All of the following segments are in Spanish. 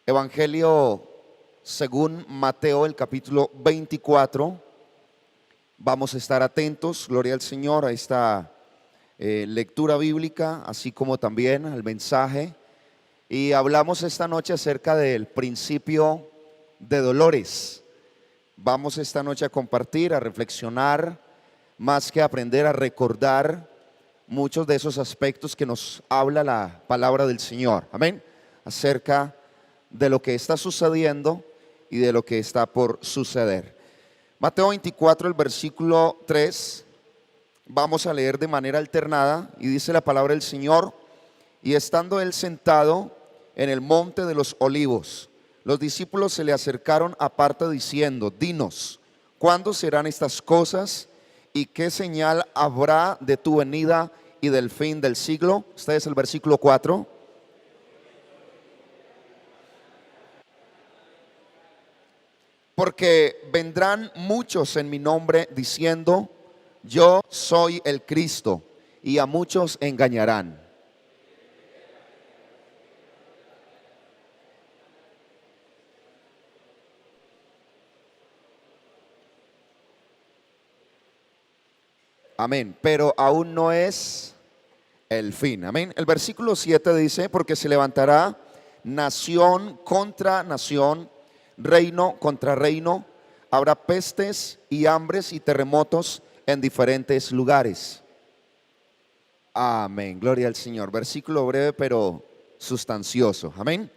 Evangelio según Mateo, el capítulo 24. Vamos a estar atentos, gloria al Señor, a esta lectura bíblica, así como también al mensaje. Y hablamos esta noche acerca del principio de dolores. Vamos esta noche a compartir, a reflexionar, más que aprender, a recordar muchos de esos aspectos que nos habla la palabra del Señor. Amén. Acerca de lo que está sucediendo y de lo que está por suceder. Mateo 24, el versículo 3, vamos a leer de manera alternada y dice la palabra del Señor: y estando él sentado en el monte de los olivos, los discípulos se le acercaron aparte diciendo: dinos, ¿cuándo serán estas cosas? ¿Y qué señal habrá de tu venida y del fin del siglo? Este es el versículo 4. Porque vendrán muchos en mi nombre diciendo: yo soy el Cristo, y a muchos engañarán. Amén. Pero aún no es el fin. Amén. El versículo 7 dice: porque se levantará nación contra nación, reino contra reino, habrá pestes y hambres y terremotos en diferentes lugares. Amén, gloria al Señor. Versículo breve pero sustancioso. Amén.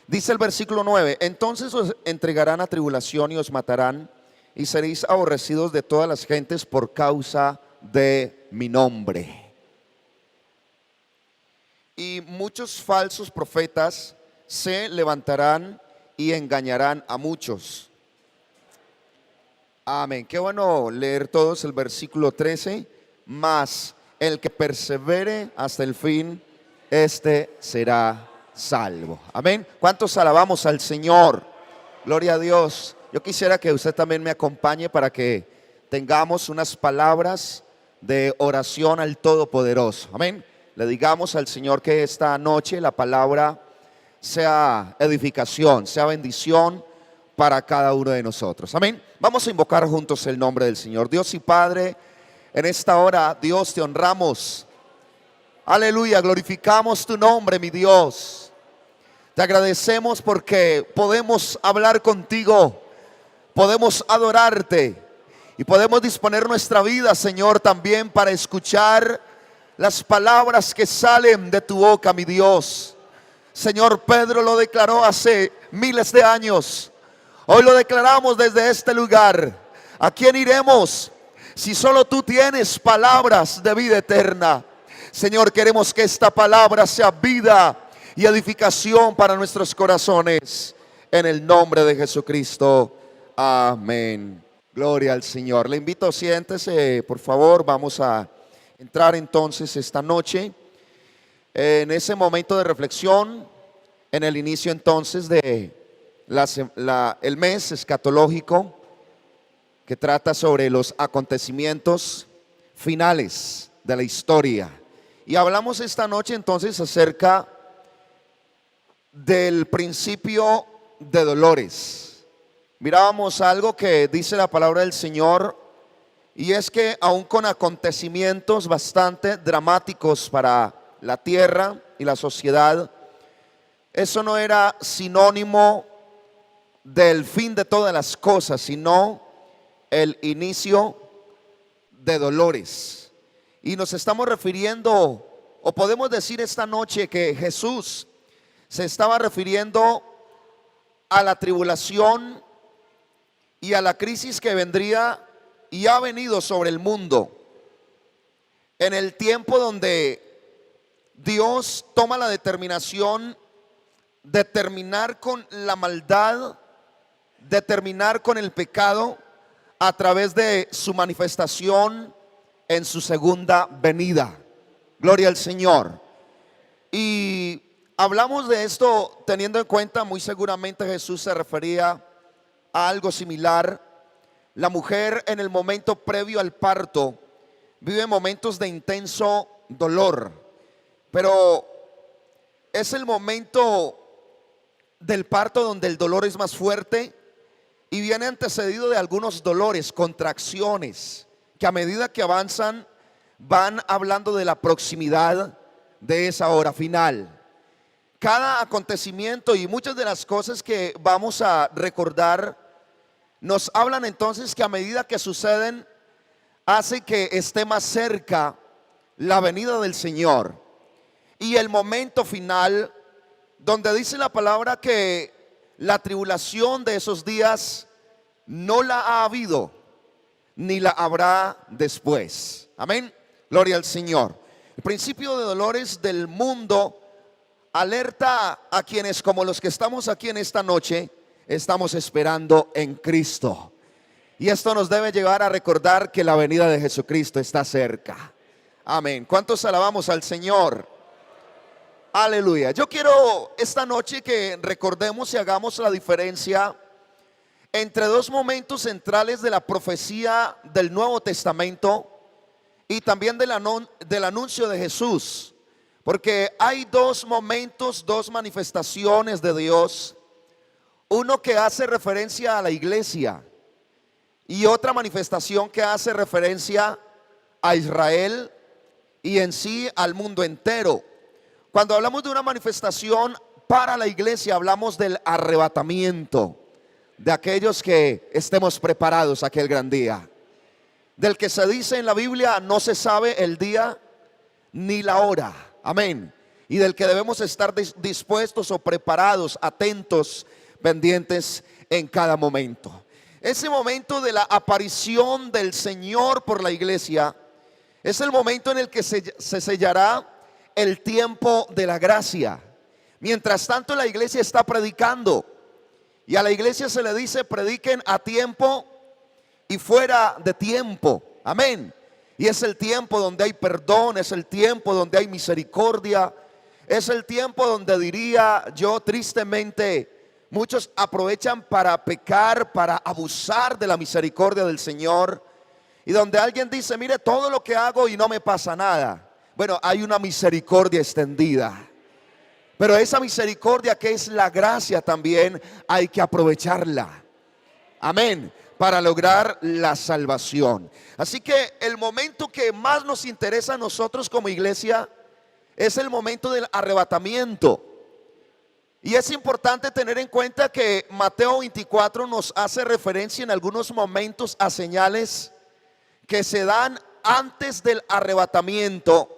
Dice el versículo 9: entonces os entregarán a tribulación y os matarán, y seréis aborrecidos de todas las gentes por causa de mi nombre. Y muchos falsos profetas se levantarán y engañarán a muchos. Amén. Qué bueno leer todos el versículo 13. Mas el que persevere hasta el fin, este será salvo. Amén. ¿Cuántos alabamos al Señor? Gloria a Dios. Yo quisiera que usted también me acompañe para que tengamos unas palabras de oración al Todopoderoso. Amén. Le digamos al Señor que esta noche la palabra sea edificación, sea bendición para cada uno de nosotros. Amén. Vamos a invocar juntos el nombre del Señor. Dios y Padre, en esta hora, Dios, te honramos. Aleluya, glorificamos tu nombre, mi Dios. Te agradecemos porque podemos hablar contigo, podemos adorarte y podemos disponer nuestra vida, Señor, también para escuchar las palabras que salen de tu boca, mi Dios. Señor, Pedro lo declaró hace miles de años. Hoy lo declaramos desde este lugar. ¿A quién iremos si solo tú tienes palabras de vida eterna? Señor, queremos que esta palabra sea vida y edificación para nuestros corazones. En el nombre de Jesucristo. Amén. Gloria al Señor. Le invito, siéntese, por favor. Vamos a entrar entonces esta noche en ese momento de reflexión, en el inicio entonces de el mes escatológico, que trata sobre los acontecimientos finales de la historia. Y hablamos esta noche entonces acerca del principio de dolores. Mirábamos algo que dice la palabra del Señor, y es que aún con acontecimientos bastante dramáticos para la tierra y la sociedad, eso no era sinónimo del fin de todas las cosas, sino el inicio de dolores. Y nos estamos refiriendo, o podemos decir esta noche, que Jesús se estaba refiriendo a la tribulación y a la crisis que vendría y ha venido sobre el mundo en el tiempo donde Dios toma la determinación de terminar con la maldad, de terminar con el pecado a través de su manifestación en su segunda venida. Gloria al Señor. Y hablamos de esto teniendo en cuenta, muy seguramente Jesús se refería a algo similar. La mujer en el momento previo al parto vive momentos de intenso dolor, pero es el momento del parto donde el dolor es más fuerte y viene antecedido de algunos dolores, contracciones, que a medida que avanzan van hablando de la proximidad de esa hora final. Cada acontecimiento y muchas de las cosas que vamos a recordar nos hablan entonces que a medida que suceden hace que esté más cerca la venida del Señor y el momento final, donde dice la palabra que la tribulación de esos días no la ha habido ni la habrá después. Amén. Gloria al Señor. El principio de dolores del mundo alerta a quienes, como los que estamos aquí en esta noche, estamos esperando en Cristo. Y esto nos debe llevar a recordar que la venida de Jesucristo está cerca. Amén. ¿Cuántos alabamos al Señor? Aleluya. Yo quiero esta noche que recordemos y hagamos la diferencia entre dos momentos centrales de la profecía del Nuevo Testamento y también del anuncio de Jesús. Porque hay dos momentos, dos manifestaciones de Dios. Uno que hace referencia a la iglesia y otra manifestación que hace referencia a Israel y en sí al mundo entero. Cuando hablamos de una manifestación para la iglesia, hablamos del arrebatamiento de aquellos que estemos preparados aquel gran día, del que se dice en la Biblia no se sabe el día ni la hora. Amén. Y del que debemos estar dispuestos o preparados, atentos, pendientes en cada momento. Ese momento de la aparición del Señor por la iglesia es el momento en el que se sellará el tiempo de la gracia. Mientras tanto, la iglesia está predicando y a la iglesia se le dice: prediquen a tiempo y fuera de tiempo. Amén. Y es el tiempo donde hay perdón, es el tiempo donde hay misericordia, es el tiempo donde, diría yo tristemente, muchos aprovechan para pecar, para abusar de la misericordia del Señor, y donde alguien dice: mire, todo lo que hago y no me pasa nada. Bueno, hay una misericordia extendida, pero esa misericordia, que es la gracia, también hay que aprovecharla. Amén. Para lograr la salvación. Así que el momento que más nos interesa a nosotros como iglesia es el momento del arrebatamiento. Y es importante tener en cuenta que Mateo 24 nos hace referencia en algunos momentos a señales que se dan antes del arrebatamiento.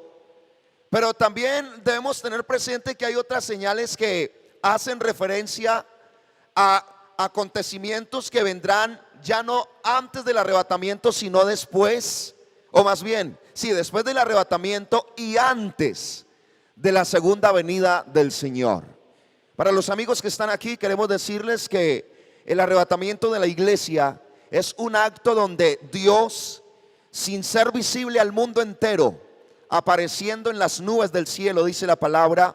Pero también debemos tener presente que hay otras señales que hacen referencia a acontecimientos que vendrán ya no antes del arrebatamiento, sino después, o más bien, sí, después del arrebatamiento y antes de la segunda venida del Señor. Para los amigos que están aquí, queremos decirles que el arrebatamiento de la iglesia es un acto donde Dios, sin ser visible al mundo entero, apareciendo en las nubes del cielo, dice la palabra,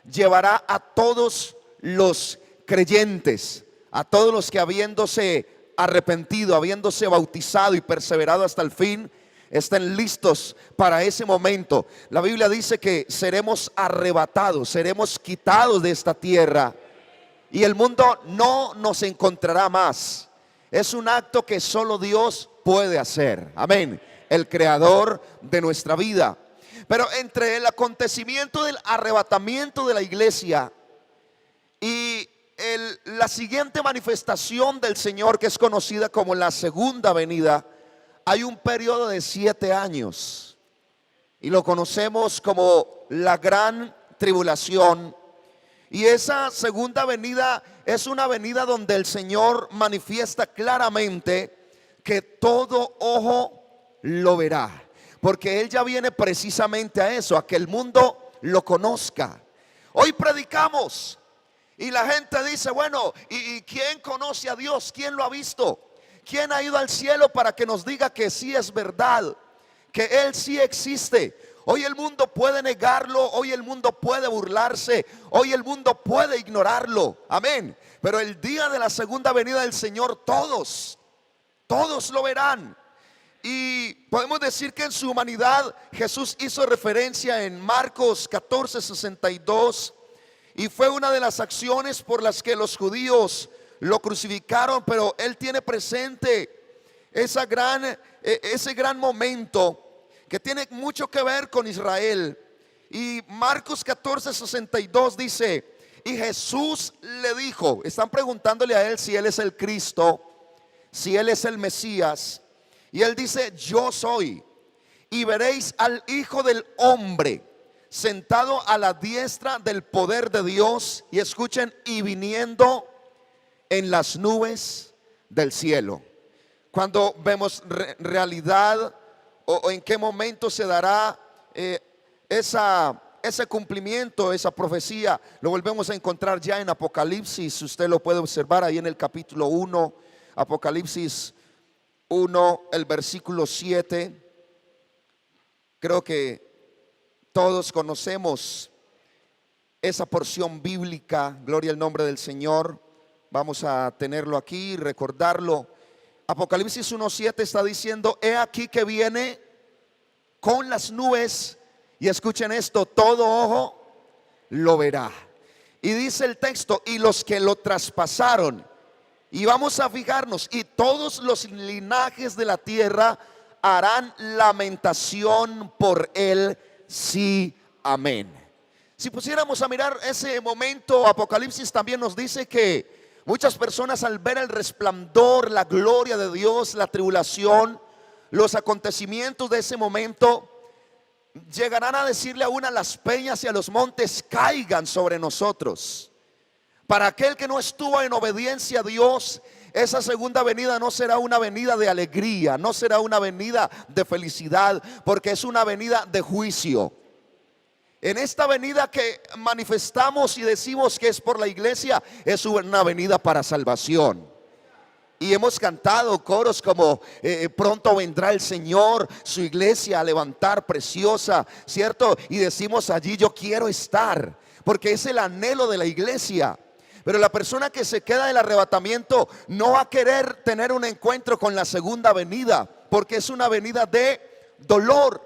llevará a todos los creyentes, a todos los que habiéndose arrepentido, habiéndose bautizado y perseverado hasta el fin, estén listos para ese momento. La Biblia dice que seremos arrebatados, seremos quitados de esta tierra y el mundo no nos encontrará más. Es un acto que solo Dios puede hacer. Amén. El creador de nuestra vida. Pero entre el acontecimiento del arrebatamiento de la iglesia y la siguiente manifestación del Señor, que es conocida como la segunda venida, hay un periodo de 7 años y lo conocemos como la gran tribulación. Y esa segunda venida es una venida donde el Señor manifiesta claramente que todo ojo lo verá, porque Él ya viene precisamente a eso, a que el mundo lo conozca. Hoy predicamos y la gente dice: bueno, ¿y quién conoce a Dios? ¿Quién lo ha visto? ¿Quién ha ido al cielo para que nos diga que sí es verdad, que Él sí existe? Hoy el mundo puede negarlo, hoy el mundo puede burlarse, hoy el mundo puede ignorarlo. Amén. Pero el día de la segunda venida del Señor, todos lo verán. Y podemos decir que en su humanidad Jesús hizo referencia en Marcos 14:62 y fue una de las acciones por las que los judíos lo crucificaron, pero él tiene presente ese gran momento que tiene mucho que ver con Israel. Y Marcos 14:62 dice: y Jesús le dijo, están preguntándole a él si él es el Cristo, si él es el Mesías, y él dice: yo soy. Y veréis al Hijo del Hombre sentado a la diestra del poder de Dios, y escuchen, y viniendo en las nubes del cielo. Cuando vemos realidad o en qué momento se dará ese cumplimiento, esa profecía, lo volvemos a encontrar ya en Apocalipsis. Usted lo puede observar ahí en el capítulo 1, Apocalipsis 1, el versículo 7. Creo que todos conocemos esa porción bíblica, gloria al nombre del Señor. Vamos a tenerlo aquí, recordarlo. Apocalipsis 1:7 está diciendo: he aquí que viene con las nubes, y escuchen esto, todo ojo lo verá. Y dice el texto: y los que lo traspasaron. Y vamos a fijarnos: y todos los linajes de la tierra harán lamentación por él. Sí, amén. Si pusiéramos a mirar ese momento, Apocalipsis también nos dice que muchas personas, al ver el resplandor, la gloria de Dios, la tribulación, los acontecimientos de ese momento, llegarán a decirle aún a las peñas y a los montes: caigan sobre nosotros. Para aquel que no estuvo en obediencia a Dios, esa segunda venida no será una venida de alegría, no será una venida de felicidad, porque es una venida de juicio. En esta venida que manifestamos y decimos que es por la iglesia, es una venida para salvación. Y hemos cantado coros como pronto vendrá el Señor, su iglesia a levantar preciosa, ¿cierto? Y decimos allí: yo quiero estar, porque es el anhelo de la iglesia. Pero la persona que se queda del arrebatamiento no va a querer tener un encuentro con la segunda venida, porque es una venida de dolor,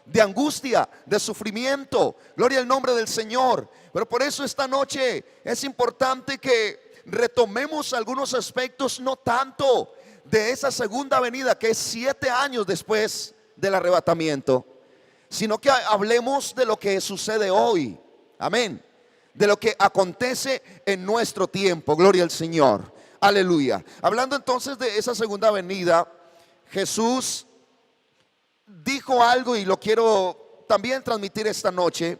de angustia, de sufrimiento. Gloria al nombre del Señor. Pero por eso esta noche es importante que retomemos algunos aspectos, no tanto de esa segunda venida, que es 7 años después del arrebatamiento, sino que hablemos de lo que sucede hoy. Amén. De lo que acontece en nuestro tiempo. Gloria al Señor. Aleluya. Hablando entonces de esa segunda venida, Jesús dijo algo y lo quiero también transmitir esta noche,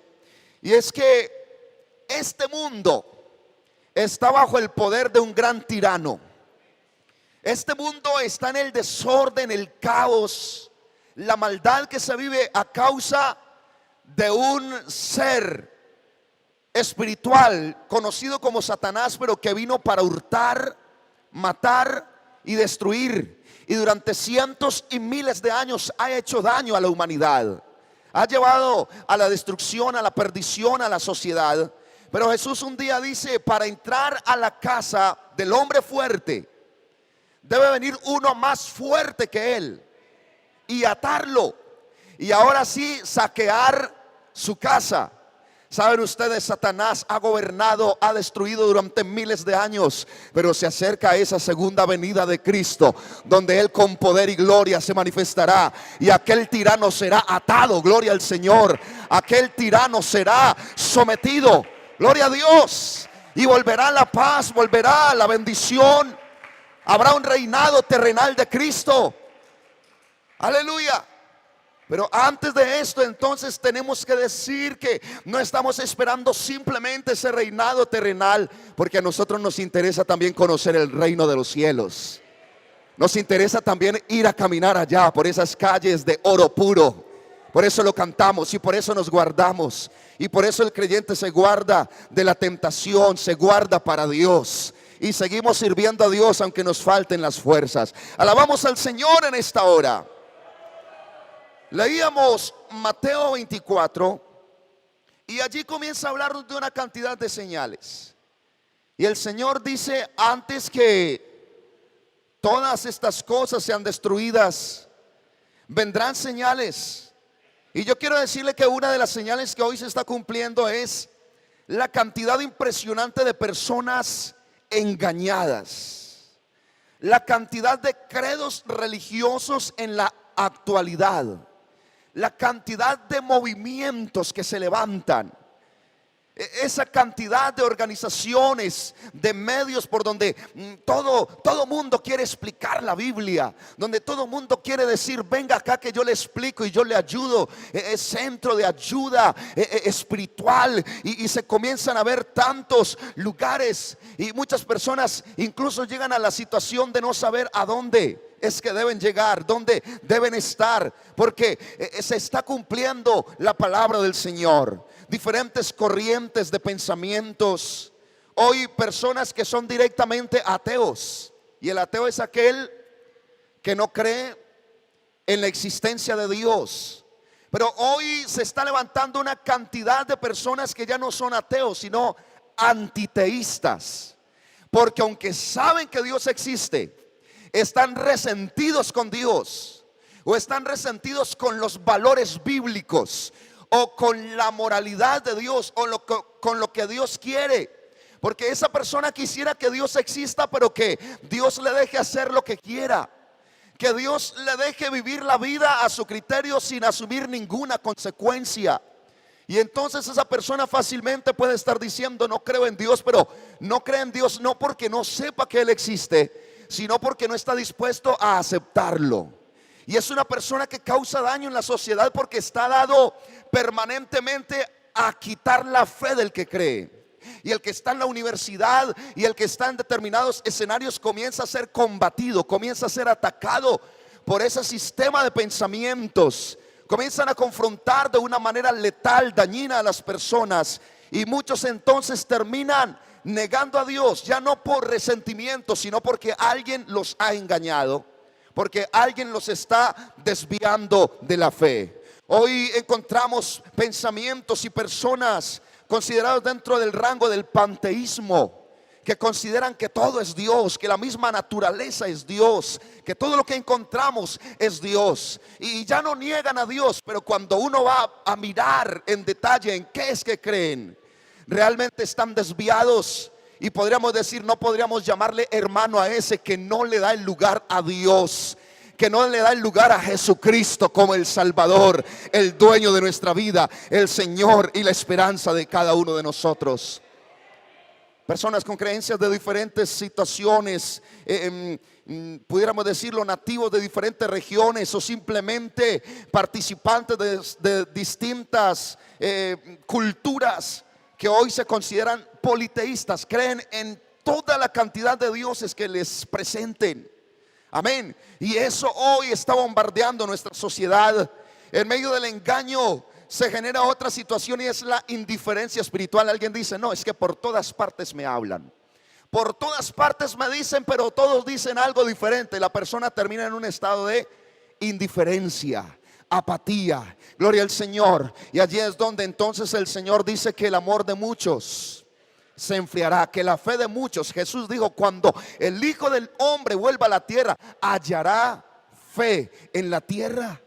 y es que este mundo está bajo el poder de un gran tirano. Este mundo está en el desorden, el caos, la maldad que se vive a causa de un ser espiritual conocido como Satanás, pero que vino para hurtar, matar y destruir. Y durante cientos y miles de años ha hecho daño a la humanidad, ha llevado a la destrucción, a la perdición, a la sociedad. Pero Jesús un día dice: para entrar a la casa del hombre fuerte, debe venir uno más fuerte que él y atarlo, y ahora sí saquear su casa. Saben ustedes, Satanás ha gobernado, ha destruido durante miles de años, pero se acerca a esa segunda venida de Cristo, donde Él con poder y gloria se manifestará, y aquel tirano será atado. Gloria al Señor. Aquel tirano será sometido. Gloria a Dios. Y volverá la paz, volverá la bendición. Habrá un reinado terrenal de Cristo. Aleluya. Pero antes de esto, entonces tenemos que decir que no estamos esperando simplemente ese reinado terrenal, porque a nosotros nos interesa también conocer el reino de los cielos. Nos interesa también ir a caminar allá por esas calles de oro puro. Por eso lo cantamos y por eso nos guardamos. Y por eso el creyente se guarda de la tentación, se guarda para Dios. Y seguimos sirviendo a Dios aunque nos falten las fuerzas. Alabamos al Señor en esta hora. Leíamos Mateo 24 y allí comienza a hablar de una cantidad de señales. Y el Señor dice: antes que todas estas cosas sean destruidas, vendrán señales. Y yo quiero decirle que una de las señales que hoy se está cumpliendo es la cantidad impresionante de personas engañadas, la cantidad de credos religiosos en la actualidad, la cantidad de movimientos que se levantan, esa cantidad de organizaciones, de medios por donde todo mundo quiere explicar la Biblia, donde todo mundo quiere decir: venga acá que yo le explico y yo le ayudo. Es centro de ayuda espiritual, y se comienzan a ver tantos lugares, y muchas personas incluso llegan a la situación de no saber a dónde es que deben llegar, dónde deben estar, porque se está cumpliendo la palabra del Señor. Diferentes corrientes de pensamientos. Hoy personas que son directamente ateos, y el ateo es aquel que no cree en la existencia de Dios. Pero hoy se está levantando una cantidad de personas que ya no son ateos, sino antiteístas, porque aunque saben que Dios existe, están resentidos con Dios, o están resentidos con los valores bíblicos, o con la moralidad de Dios, o con lo que Dios quiere. Porque esa persona quisiera que Dios exista, pero que Dios le deje hacer lo que quiera, que Dios le deje vivir la vida a su criterio sin asumir ninguna consecuencia. Y entonces esa persona fácilmente puede estar diciendo: no creo en Dios, pero no cree en Dios no porque no sepa que Él existe, sino porque no está dispuesto a aceptarlo. Y es una persona que causa daño en la sociedad, porque está dado permanentemente a quitar la fe del que cree. Y el que está en la universidad y el que está en determinados escenarios comienza a ser combatido, comienza a ser atacado por ese sistema de pensamientos. Comienzan a confrontar de una manera letal, dañina a las personas, y muchos entonces terminan negando a Dios, ya no por resentimiento, sino porque alguien los ha engañado, porque alguien los está desviando de la fe. Hoy encontramos pensamientos y personas considerados dentro del rango del panteísmo, que consideran que todo es Dios, que la misma naturaleza es Dios, que todo lo que encontramos es Dios, y ya no niegan a Dios. Pero cuando uno va a mirar en detalle en qué es que creen, realmente están desviados. Y podríamos decir, no podríamos llamarle hermano a ese que no le da el lugar a Dios, que no le da el lugar a Jesucristo como el Salvador, el dueño de nuestra vida, el Señor y la esperanza de cada uno de nosotros. Personas con creencias de diferentes situaciones, pudiéramos decirlo, nativos de diferentes regiones, o simplemente participantes de distintas culturas, que hoy se consideran politeístas, creen en toda la cantidad de dioses que les presenten. Amén. Y eso hoy está bombardeando nuestra sociedad. En medio del engaño se genera otra situación, y es la indiferencia espiritual. Alguien dice: no, es que por todas partes me hablan, por todas partes me dicen, pero todos dicen algo diferente. La persona termina en un estado de indiferencia, apatía. Gloria al Señor. Y allí es donde entonces el Señor dice que el amor de muchos se enfriará, que la fe de muchos, Jesús dijo, cuando el Hijo del Hombre vuelva a la tierra, hallará fe en la tierra.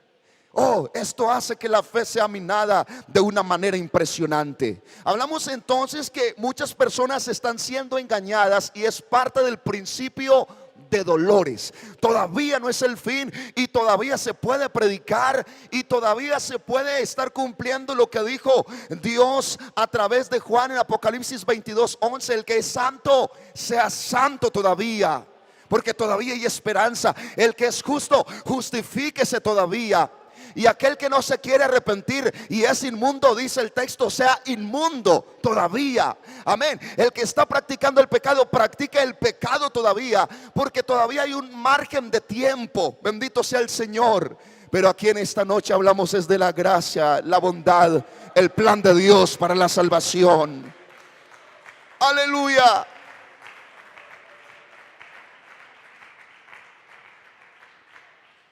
Oh, esto hace que la fe sea minada de una manera impresionante. Hablamos entonces que muchas personas están siendo engañadas, y es parte del principio de dolores. Todavía no es el fin, y todavía se puede predicar, y todavía se puede estar cumpliendo lo que dijo Dios a través de Juan en Apocalipsis 22:11: el que es santo, sea santo todavía, porque todavía hay esperanza. El que es justo, justifíquese todavía. Y aquel que no se quiere arrepentir y es inmundo, dice el texto, sea inmundo todavía. Amén. El que está practicando el pecado, practica el pecado todavía, porque todavía hay un margen de tiempo. Bendito sea el Señor. Pero aquí en esta noche hablamos es de la gracia, la bondad, el plan de Dios para la salvación. Aleluya.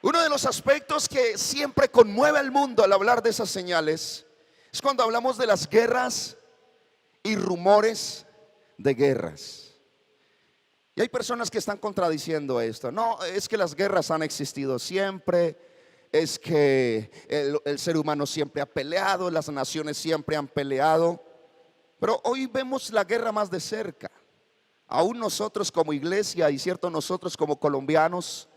Uno de los aspectos que siempre conmueve al mundo al hablar de esas señales es cuando hablamos de las guerras y rumores de guerras. Y hay personas que están contradiciendo esto. No, es que las guerras han existido siempre, es que el ser humano siempre ha peleado, las naciones siempre han peleado. Pero hoy vemos la guerra más de cerca. Aún nosotros como iglesia y cierto nosotros como colombianos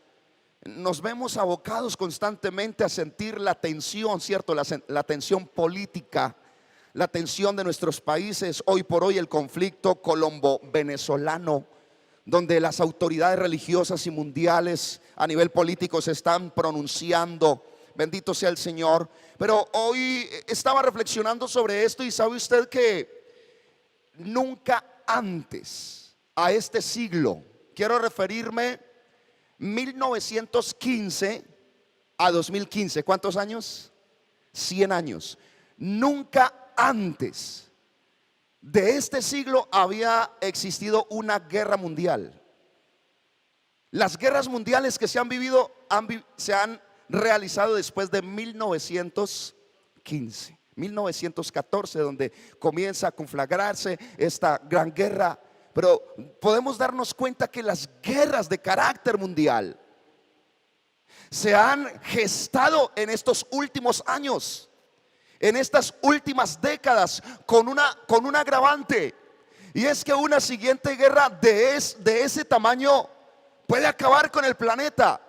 nos vemos abocados constantemente a sentir la tensión, cierto, la tensión política, la tensión de nuestros países. Hoy por hoy el conflicto colombo-venezolano, donde las autoridades religiosas y mundiales a nivel político se están pronunciando. Bendito sea el Señor. Pero hoy estaba reflexionando sobre esto y sabe usted que nunca antes a este siglo, quiero referirme 1915 a 2015, ¿cuántos años? 100 años. Nunca antes de este siglo había existido una guerra mundial. Las guerras mundiales que se han vivido se han realizado después de 1915, 1914, donde comienza a conflagrarse esta gran guerra. Pero podemos darnos cuenta que las guerras de carácter mundial se han gestado en estos últimos años, en estas últimas décadas, con un agravante, y es que una siguiente guerra de ese tamaño puede acabar con el planeta.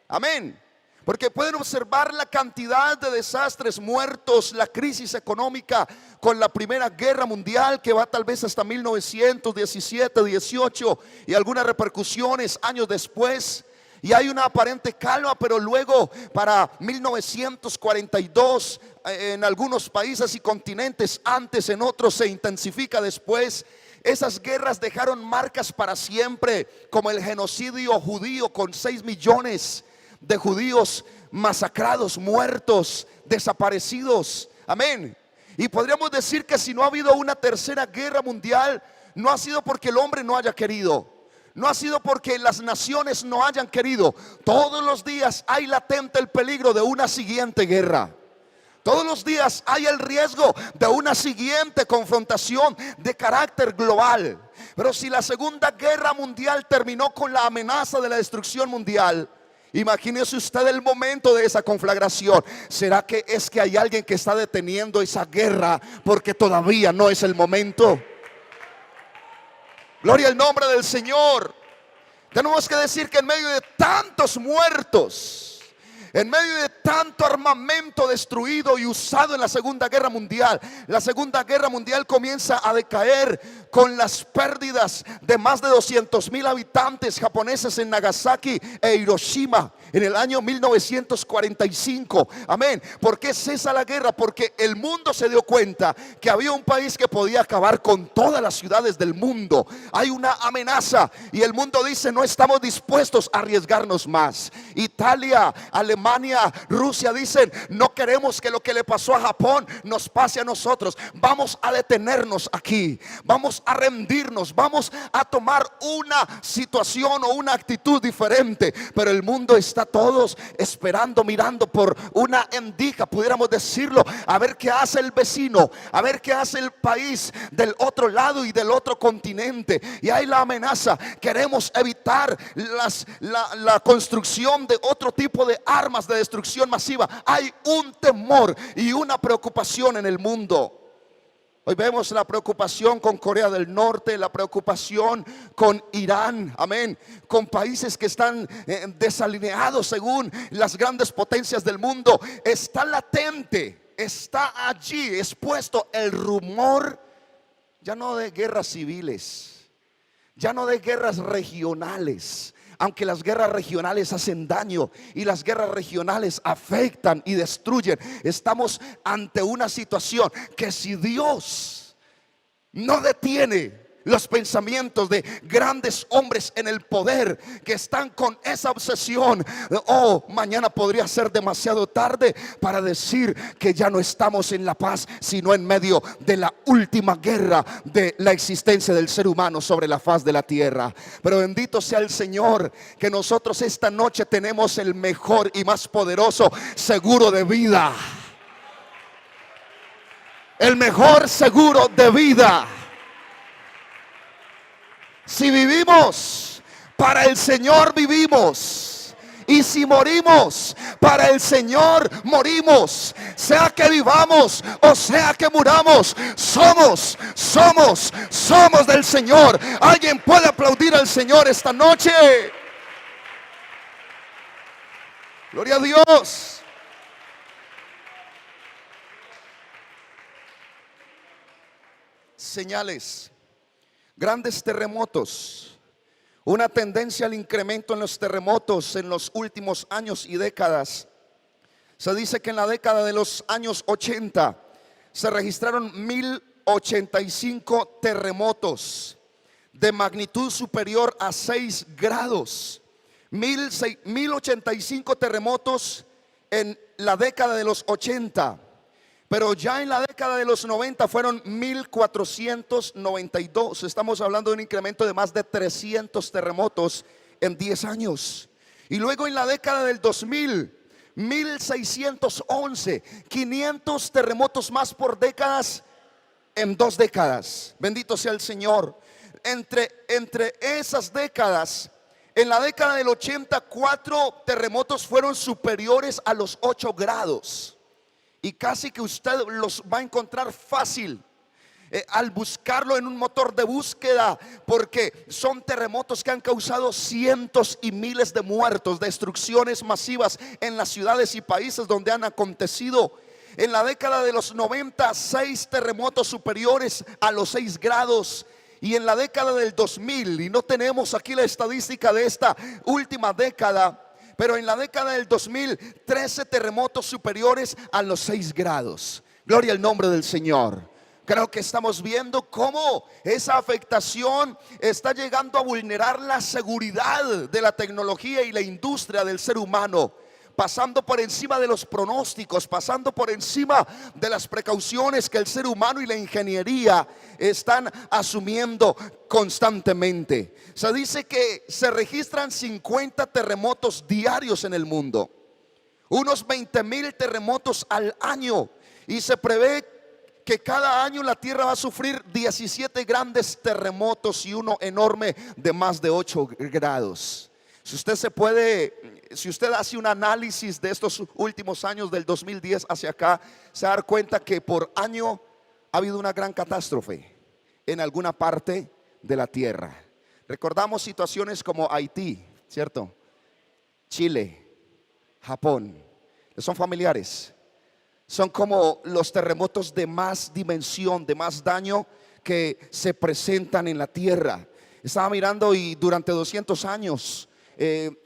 Amén. Porque pueden observar la cantidad de desastres, muertos, la crisis económica con la Primera Guerra Mundial, que va tal vez hasta 1917, 18 y algunas repercusiones años después. Y hay una aparente calma, pero luego para 1942 en algunos países y continentes, antes en otros se intensifica después. Esas guerras dejaron marcas para siempre, como el genocidio judío con 6 millones de judíos masacrados, muertos, desaparecidos. Amén. Y podríamos decir que si no ha habido una tercera guerra mundial, no ha sido porque el hombre no haya querido, no ha sido porque las naciones no hayan querido. Todos los días hay latente el peligro de una siguiente guerra. Todos los días hay el riesgo de una siguiente confrontación de carácter global. Pero si la Segunda Guerra Mundial terminó con la amenaza de la destrucción mundial, imagínese usted el momento de esa conflagración. ¿Será que es que hay alguien que está deteniendo esa guerra porque todavía no es el momento? Gloria al nombre del Señor. Tenemos que decir que en medio de tantos muertos, en medio de tanto armamento destruido y usado en la Segunda Guerra Mundial, la Segunda Guerra Mundial comienza a decaer con las pérdidas de más de 200,000 habitantes japoneses en Nagasaki e Hiroshima en el año 1945. Amén. ¿Por qué cesa la guerra? Porque el mundo se dio cuenta que había un país que podía acabar con todas las ciudades del mundo. Hay una amenaza y el mundo dice: no estamos dispuestos a arriesgarnos más. Italia, Alemania, Rusia dicen: no queremos que lo que le pasó a Japón nos pase a nosotros. Vamos a detenernos aquí, vamos a rendirnos, vamos a tomar una situación o una actitud diferente. Pero el mundo está todos esperando, mirando por una endija, pudiéramos decirlo, a ver qué hace el vecino, a ver qué hace el país del otro lado y del otro continente. Y hay la amenaza: queremos evitar la construcción de otro tipo de armas de destrucción masiva. Hay un temor y una preocupación en el mundo. Hoy vemos la preocupación con Corea del Norte, la preocupación con Irán, amén, con países que están desalineados según las grandes potencias del mundo. Está latente, está allí expuesto el rumor, ya no de guerras civiles, ya no de guerras regionales, aunque las guerras regionales hacen daño y las guerras regionales afectan y destruyen. Estamos ante una situación que, si Dios no detiene los pensamientos de grandes hombres en el poder que están con esa obsesión, mañana podría ser demasiado tarde para decir que ya no estamos en la paz, sino en medio de la última guerra de la existencia del ser humano sobre la faz de la tierra. Pero bendito sea el Señor, que nosotros esta noche tenemos el mejor y más poderoso seguro de vida. El mejor seguro de vida. Si vivimos, para el Señor vivimos. Y si morimos, para el Señor morimos. sea que vivamos o sea que muramos, somos del Señor. ¿Alguien puede aplaudir al Señor esta noche? Gloria a Dios. Señales: grandes terremotos, una tendencia al incremento en los terremotos en los últimos años y décadas. Se dice que en la década de los años 80 se registraron 1085 terremotos de magnitud superior a 6 grados. 1085 terremotos en la década de los 80. Pero ya en la década de los 90 fueron 1492. Estamos hablando de un incremento de más de 300 terremotos en 10 años. Y luego en la década del 2000, 1611, 500 terremotos más por décadas en 2 décadas. Bendito sea el Señor. Entre esas décadas, en la década del 80, 4 terremotos fueron superiores a los 8 grados. Y casi que usted los va a encontrar fácil al buscarlo en un motor de búsqueda, porque son terremotos que han causado cientos y miles de muertos, destrucciones masivas en las ciudades y países donde han acontecido. En la década de los 90, 6 terremotos superiores a los 6 grados. Y en la década del 2000, y no tenemos aquí la estadística de esta última década, pero en la década del 2000, 13 terremotos superiores a los 6 grados. Gloria al nombre del Señor. Creo que estamos viendo cómo esa afectación está llegando a vulnerar la seguridad de la tecnología y la industria del ser humano, pasando por encima de los pronósticos, pasando por encima de las precauciones que el ser humano y la ingeniería están asumiendo constantemente. Se dice que se registran 50 terremotos diarios en el mundo, unos 20,000 terremotos al año, y se prevé que cada año la tierra va a sufrir 17 grandes terremotos y uno enorme de más de 8 grados. Si usted hace un análisis de estos últimos años, del 2010 hacia acá, se va a dar cuenta que por año ha habido una gran catástrofe en alguna parte de la tierra. Recordamos situaciones como Haití, ¿cierto? Chile, Japón. Son familiares. Son como los terremotos de más dimensión, de más daño que se presentan en la tierra. Estaba mirando y durante 200 años,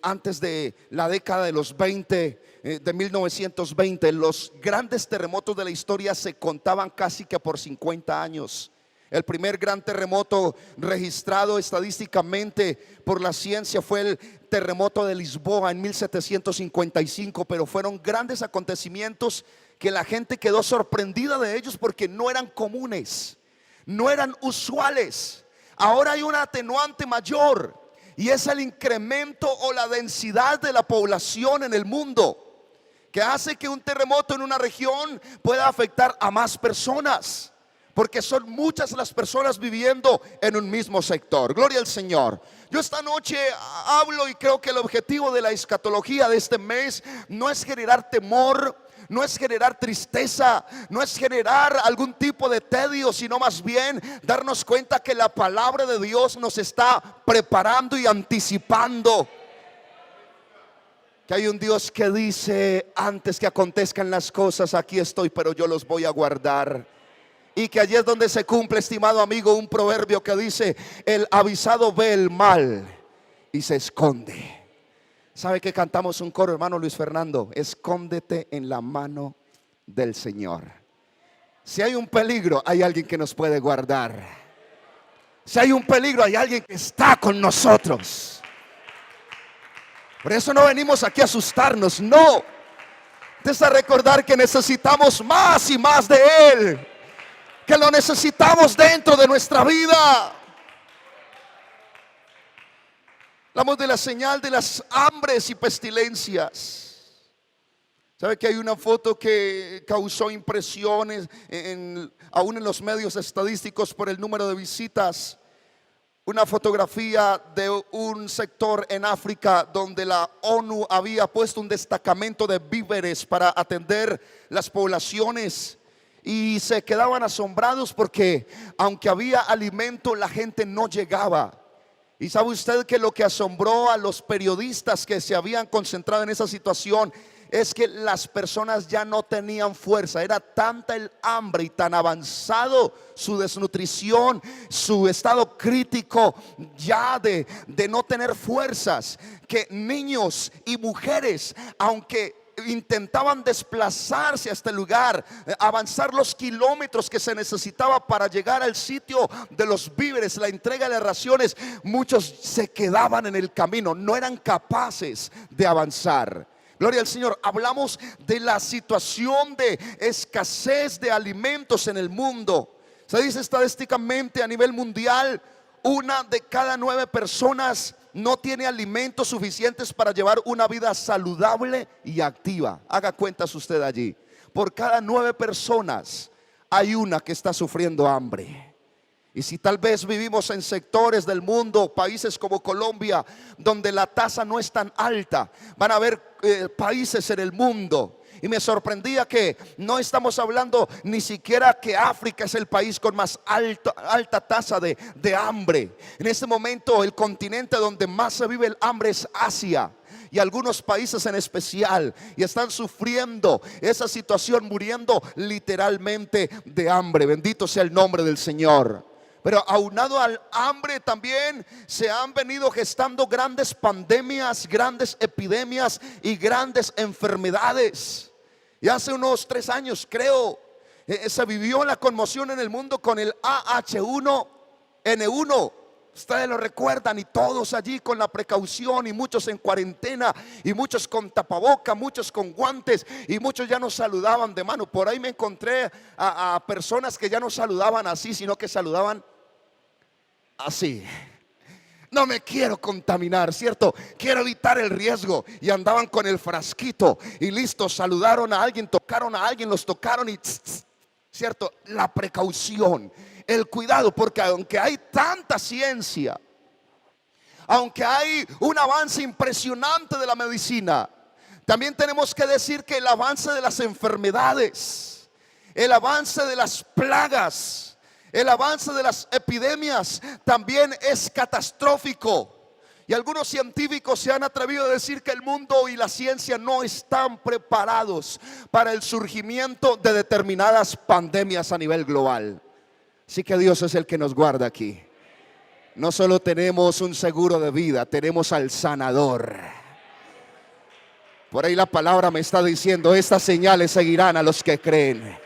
antes de la década de los 20, de 1920, los grandes terremotos de la historia se contaban casi que por 50 años. El primer gran terremoto registrado estadísticamente por la ciencia fue el terremoto de Lisboa en 1755, pero fueron grandes acontecimientos que la gente quedó sorprendida de ellos porque no eran comunes, no eran usuales. Ahora hay una atenuante mayor, y es el incremento o la densidad de la población en el mundo, que hace que un terremoto en una región pueda afectar a más personas, porque son muchas las personas viviendo en un mismo sector. Gloria al Señor. Yo esta noche hablo, y creo que el objetivo de la escatología de este mes no es generar temor, no es generar tristeza, no es generar algún tipo de tedio, sino más bien darnos cuenta que la palabra de Dios nos está preparando y anticipando que hay un Dios que dice: antes que acontezcan las cosas, aquí estoy, pero yo los voy a guardar. Y que allí es donde se cumple, estimado amigo, un proverbio que dice: el avisado ve el mal y se esconde. ¿Sabe que cantamos un coro, hermano Luis Fernando? Escóndete en la mano del Señor. Si hay un peligro, hay alguien que nos puede guardar. Si hay un peligro, hay alguien que está con nosotros. Por eso no venimos aquí a asustarnos, no. Es a recordar que necesitamos más y más de Él, que lo necesitamos dentro de nuestra vida. Hablamos de la señal de las hambres y pestilencias. ¿Sabe que hay una foto que causó impresiones aún en los medios estadísticos por el número de visitas? una fotografía de un sector en África donde la ONU había puesto un destacamento de víveres para atender las poblaciones, y se quedaban asombrados porque aunque había alimento, la gente no llegaba. Y sabe usted que lo que asombró a los periodistas que se habían concentrado en esa situación es que las personas ya no tenían fuerza. Era tanta el hambre y tan avanzado su desnutrición, su estado crítico ya de no tener fuerzas, que niños y mujeres, aunque intentaban desplazarse a este lugar, avanzar los kilómetros que se necesitaba para llegar al sitio de los víveres, la entrega de raciones, muchos se quedaban en el camino, no eran capaces de avanzar. Gloria al Señor. Hablamos de la situación de escasez de alimentos en el mundo. Se dice estadísticamente a nivel mundial, 1 de cada 9 personas no tiene alimentos suficientes para llevar una vida saludable y activa. Haga cuentas usted allí. Por cada 9 personas hay una que está sufriendo hambre. Y si tal vez vivimos en sectores del mundo, países como Colombia, donde la tasa no es tan alta, van a haber países en el mundo. Y me sorprendía que no estamos hablando ni siquiera que África es el país con más alta tasa de hambre. En este momento el continente donde más se vive el hambre es Asia, y algunos países en especial, y están sufriendo esa situación, muriendo literalmente de hambre. Bendito sea el nombre del Señor. Pero aunado al hambre también se han venido gestando grandes pandemias, grandes epidemias y grandes enfermedades. Y hace unos 3 años creo, se vivió la conmoción en el mundo con el AH1N1. Ustedes lo recuerdan, y todos allí con la precaución, y muchos en cuarentena, y muchos con tapaboca, muchos con guantes, y muchos ya no saludaban de mano. Por ahí me encontré a personas que ya no saludaban así, sino que saludaban así. No me quiero contaminar, ¿cierto? Quiero evitar el riesgo. Y andaban con el frasquito y listo, saludaron a alguien, tocaron a alguien, los tocaron y ¿cierto? La precaución, el cuidado, porque aunque hay tanta ciencia, aunque hay un avance impresionante de la medicina, también tenemos que decir que el avance de las enfermedades, el avance de las plagas, el avance de las epidemias también es catastrófico. Y algunos científicos se han atrevido a decir que el mundo y la ciencia no están preparados para el surgimiento de determinadas pandemias a nivel global. Así que Dios es el que nos guarda aquí. No solo tenemos un seguro de vida, tenemos al sanador. Por ahí la palabra me está diciendo: estas señales seguirán a los que creen.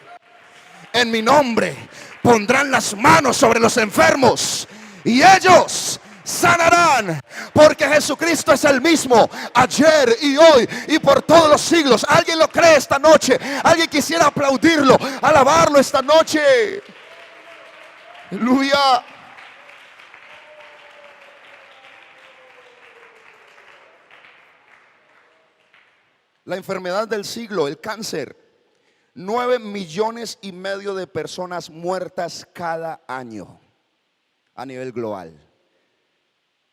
En mi nombre pondrán las manos sobre los enfermos y ellos sanarán, porque Jesucristo es el mismo ayer y hoy y por todos los siglos. ¿Alguien lo cree esta noche? ¿Alguien quisiera aplaudirlo, alabarlo esta noche? Aleluya. La enfermedad del siglo, el cáncer. 9,5 millones de personas muertas cada año a nivel global.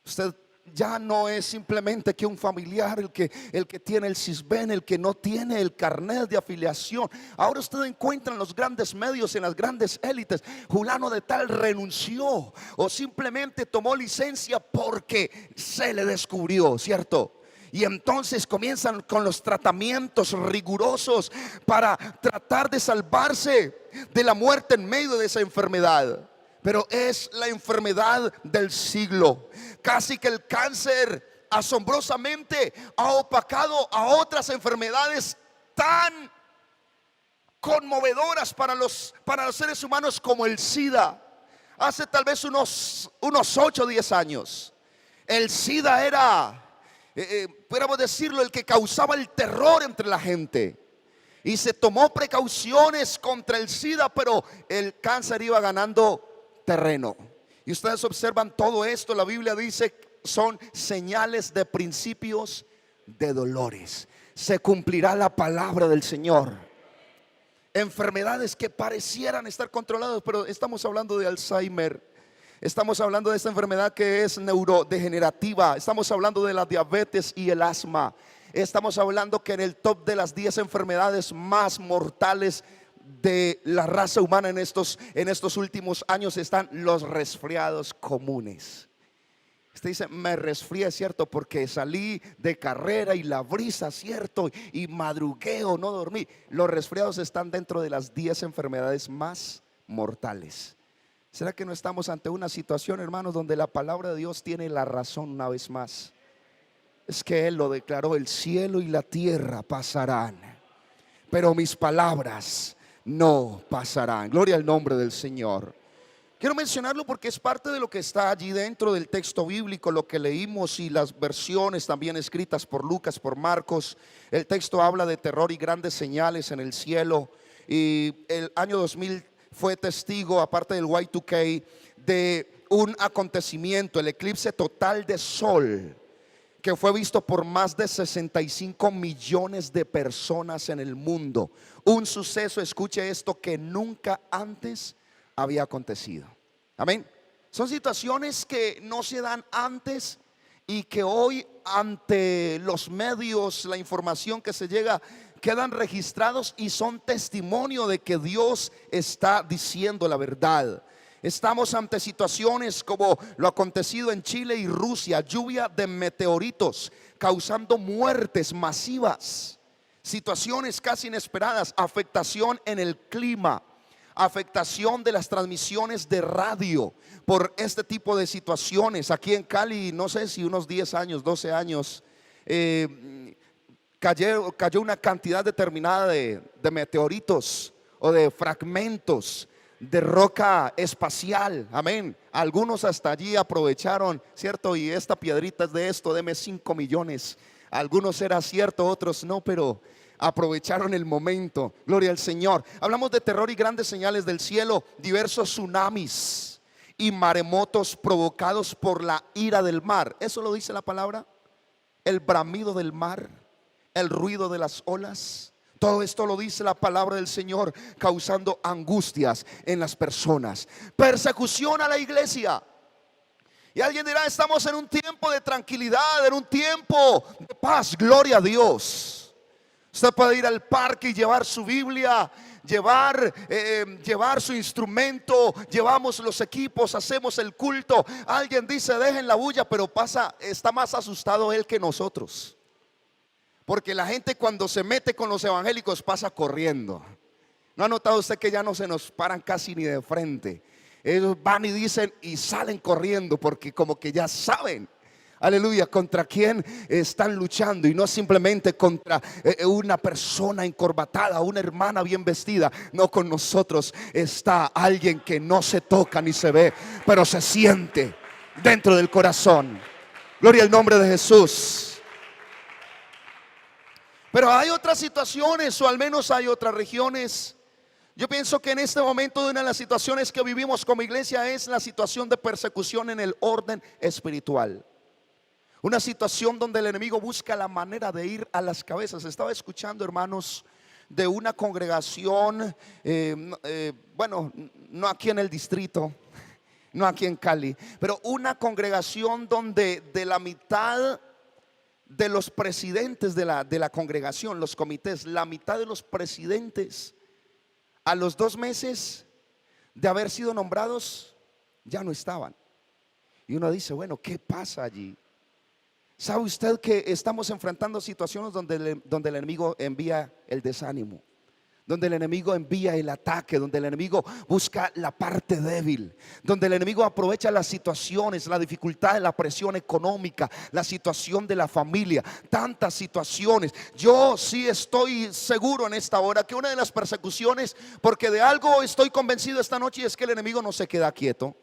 Usted ya no es simplemente que un familiar el que tiene el CISBEN, el que no tiene el carnet de afiliación. Ahora usted encuentra en los grandes medios, en las grandes élites: fulano de tal renunció o simplemente tomó licencia porque se le descubrió, ¿cierto? Y entonces comienzan con los tratamientos rigurosos para tratar de salvarse de la muerte en medio de esa enfermedad. Pero es la enfermedad del siglo. Casi que el cáncer asombrosamente ha opacado a otras enfermedades tan conmovedoras para los seres humanos como el SIDA. Hace tal vez unos 8 o 10 años el SIDA era, podríamos decirlo, el que causaba el terror entre la gente. Y se tomó precauciones contra el SIDA, pero el cáncer iba ganando terreno. Y ustedes observan todo esto. La Biblia dice: son señales de principios de dolores. Se cumplirá la palabra del Señor. Enfermedades que parecieran estar controladas, pero estamos hablando de Alzheimer. Estamos hablando de esta enfermedad que es neurodegenerativa. Estamos hablando de la diabetes y el asma. Estamos hablando que en el top de las 10 enfermedades más mortales de la raza humana en estos últimos años están los resfriados comunes. Usted dice, me resfrié, ¿cierto? Porque salí de carrera y la brisa, ¿cierto? Y madrugué o no dormí. Los resfriados están dentro de las 10 enfermedades más mortales. ¿Será que no estamos ante una situación, hermanos, donde la palabra de Dios tiene la razón una vez más? Es que Él lo declaró: el cielo y la tierra pasarán, pero mis palabras no pasarán. Gloria al nombre del Señor. Quiero mencionarlo porque es parte de lo que está allí dentro del texto bíblico, lo que leímos y las versiones también escritas por Lucas, por Marcos. El texto habla de terror y grandes señales en el cielo. Y el año 2000 fue testigo, aparte del Y2K, de un acontecimiento, el eclipse total de sol, que fue visto por más de 65 millones de personas en el mundo. Un suceso, escuche esto, que nunca antes había acontecido. Amén. Son situaciones que no se dan antes y que hoy, ante los medios, la información que se llega, quedan registrados y son testimonio de que Dios está diciendo la verdad. Estamos ante situaciones como lo acontecido en Chile y Rusia, lluvia de meteoritos causando muertes masivas, situaciones casi inesperadas, afectación en el clima, afectación de las transmisiones de radio por este tipo de situaciones. Aquí en Cali, no sé si unos 10 años, 12 años, cayó una cantidad determinada de meteoritos o de fragmentos de roca espacial. Amén. Algunos hasta allí aprovecharon, ¿cierto? Y esta piedrita es de esto, deme 5 millones. Algunos era cierto, otros no, pero aprovecharon el momento. Gloria al Señor. Hablamos de terror y grandes señales del cielo, diversos tsunamis y maremotos provocados por la ira del mar. Eso lo dice la palabra. El bramido del mar, el ruido de las olas. Todo esto lo dice la palabra del Señor, causando angustias en las personas. Persecución a la iglesia. Y alguien dirá, estamos en un tiempo de tranquilidad, en un tiempo de paz. Gloria a Dios. Usted puede ir al parque y llevar su Biblia, llevar su instrumento, llevamos los equipos, hacemos el culto. Alguien dice, dejen la bulla, pero está más asustado él que nosotros. Porque la gente cuando se mete con los evangélicos pasa corriendo. ¿No ha notado usted que ya no se nos paran casi ni de frente? Ellos van y dicen y salen corriendo porque como que ya saben, aleluya, contra quién están luchando. Y no simplemente contra una persona encorbatada, una hermana bien vestida. No, con nosotros está alguien que no se toca ni se ve, pero se siente dentro del corazón. Gloria al nombre de Jesús. Pero hay otras situaciones, o al menos hay otras regiones. Yo pienso que en este momento una de las situaciones que vivimos como iglesia es la situación de persecución en el orden espiritual. Una situación donde el enemigo busca la manera de ir a las cabezas. Estaba escuchando, hermanos, de una congregación, bueno, no aquí en el distrito, no aquí en Cali, pero una congregación donde de la mitad de los presidentes de la congregación, los comités, la mitad de los presidentes a los 2 meses de haber sido nombrados ya no estaban. Y uno dice, bueno, ¿qué pasa allí? ¿Sabe usted que estamos enfrentando situaciones donde el enemigo envía el desánimo? Donde el enemigo envía el ataque, donde el enemigo busca la parte débil, donde el enemigo aprovecha las situaciones, la dificultad, la presión económica, la situación de la familia, tantas situaciones. Yo sí estoy seguro en esta hora que una de las persecuciones, porque de algo estoy convencido esta noche, es que el enemigo no se queda quieto.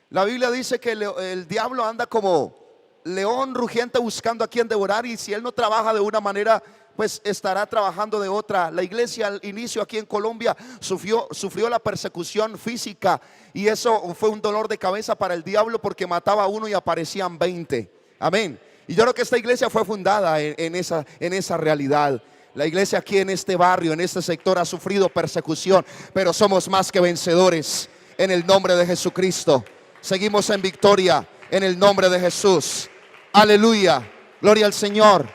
La Biblia dice que el diablo anda como león rugiente buscando a quien devorar, y si él no trabaja de una manera, pues estará trabajando de otra. La iglesia al inicio aquí en Colombia sufrió la persecución física, y eso fue un dolor de cabeza para el diablo, porque mataba a uno y aparecían 20. Amén. Y yo creo que esta iglesia fue fundada en esa realidad. La iglesia aquí en este barrio, en este sector, ha sufrido persecución, pero somos más que vencedores en el nombre de Jesucristo. Seguimos en victoria en el nombre de Jesús. Aleluya. Gloria al Señor.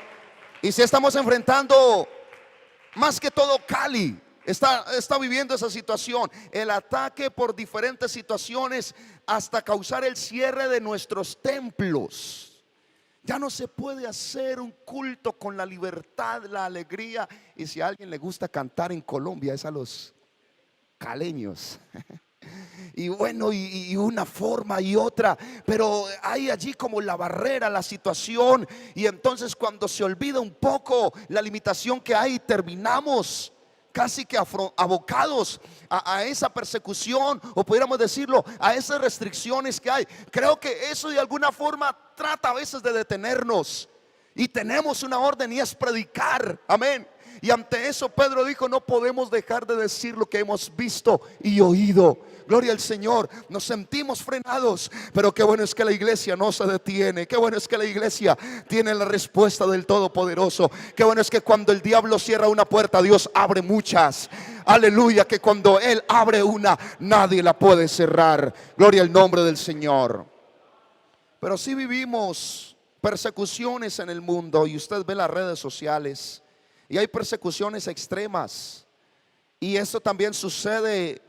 Y si estamos enfrentando, más que todo Cali está viviendo esa situación, el ataque por diferentes situaciones hasta causar el cierre de nuestros templos. Ya no se puede hacer un culto con la libertad, la alegría. Y si a alguien le gusta cantar en Colombia, es a los caleños. Y bueno, y una forma y otra, pero hay allí como la barrera, la situación. Y entonces cuando se olvida un poco la limitación que hay, terminamos casi que abocados a esa persecución, o pudiéramos decirlo, a esas restricciones que hay. Creo que eso de alguna forma trata a veces de detenernos. Y tenemos una orden, y es predicar, amén. Y ante eso Pedro dijo: no podemos dejar de decir lo que hemos visto y oído. Gloria al Señor. Nos sentimos frenados, pero qué bueno es que la iglesia no se detiene. Qué bueno es que la iglesia tiene la respuesta del Todopoderoso. Qué bueno es que cuando el diablo cierra una puerta, Dios abre muchas. Aleluya, que cuando Él abre una, nadie la puede cerrar. Gloria al nombre del Señor. Pero sí vivimos persecuciones en el mundo, y usted ve las redes sociales y hay persecuciones extremas. Y eso también sucede,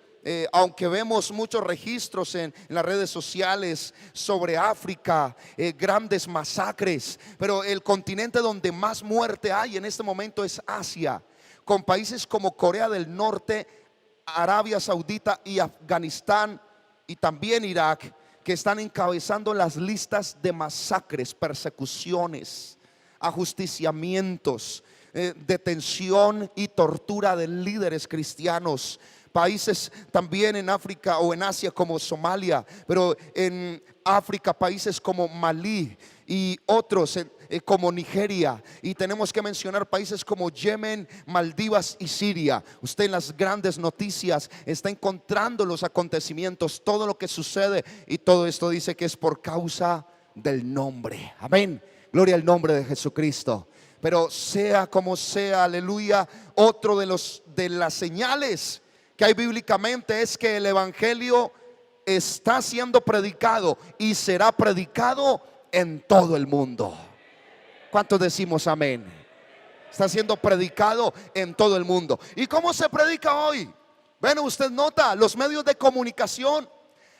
aunque vemos muchos registros en las redes sociales sobre África, grandes masacres. Pero el continente donde más muerte hay en este momento es Asia, con países como Corea del Norte, Arabia Saudita y Afganistán, y también Irak, que están encabezando las listas de masacres, persecuciones, ajusticiamientos, detención y tortura de líderes cristianos. Países también en África o en Asia como Somalia, pero en África países como Malí y otros como Nigeria. Y tenemos que mencionar países como Yemen, Maldivas y Siria. Usted en las grandes noticias está encontrando los acontecimientos, todo lo que sucede, y todo esto dice que es por causa del nombre. Amén. Gloria al nombre de Jesucristo. Pero sea como sea, aleluya, otro de las señales que hay bíblicamente es que el evangelio está siendo predicado y será predicado en todo el mundo. ¿Cuántos decimos amén? Está siendo predicado en todo el mundo. ¿Y cómo se predica hoy? Bueno, usted nota los medios de comunicación,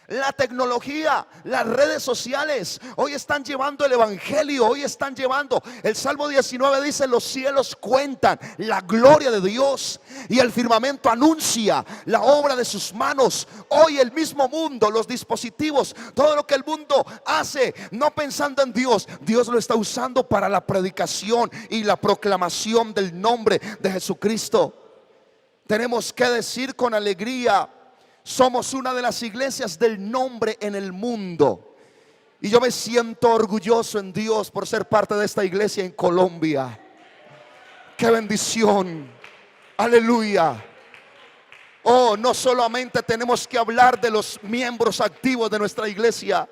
la tecnología, las redes sociales. Hoy están llevando el evangelio. Hoy están llevando. El Salmo 19 dice: los cielos cuentan la gloria de Dios, y el firmamento anuncia la obra de sus manos. Hoy el mismo mundo, los dispositivos, todo lo que el mundo hace, no pensando en Dios, Dios lo está usando para la predicación y la proclamación del nombre de Jesucristo. Tenemos que decir con alegría: somos una de las iglesias del nombre en el mundo. Y yo me siento orgulloso en Dios por ser parte de esta iglesia en Colombia. ¡Qué bendición! Aleluya. Oh, no solamente tenemos que hablar de los miembros activos de nuestra iglesia,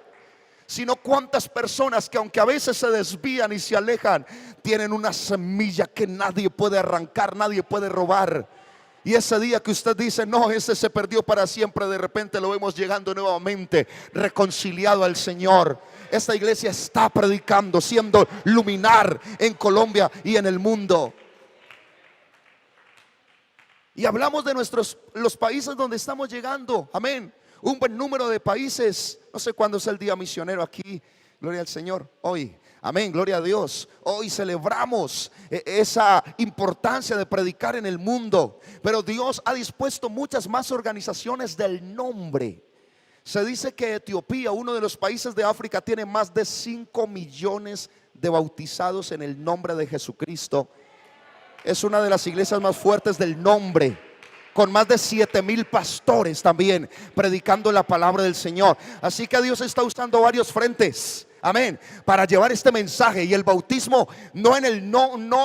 sino cuántas personas que, aunque a veces se desvían y se alejan, tienen una semilla que nadie puede arrancar, nadie puede robar. Y ese día que usted dice: no, ese se perdió para siempre, de repente lo vemos llegando nuevamente, reconciliado al Señor. Esta iglesia está predicando, siendo luminar en Colombia y en el mundo. Y hablamos de los países donde estamos llegando, amén. Un buen número de países. No sé cuándo es el día misionero aquí. Gloria al Señor. Hoy, amén, gloria a Dios. Hoy celebramos esa importancia de predicar en el mundo. Pero Dios ha dispuesto muchas más organizaciones del nombre. Se dice que Etiopía, uno de los países de África, tiene más de 5 millones de bautizados en el nombre de Jesucristo. Es una de las iglesias más fuertes del nombre, con más de 7,000 pastores también predicando la palabra del Señor. Así que Dios está usando varios frentes, amén, para llevar este mensaje. Y el bautismo no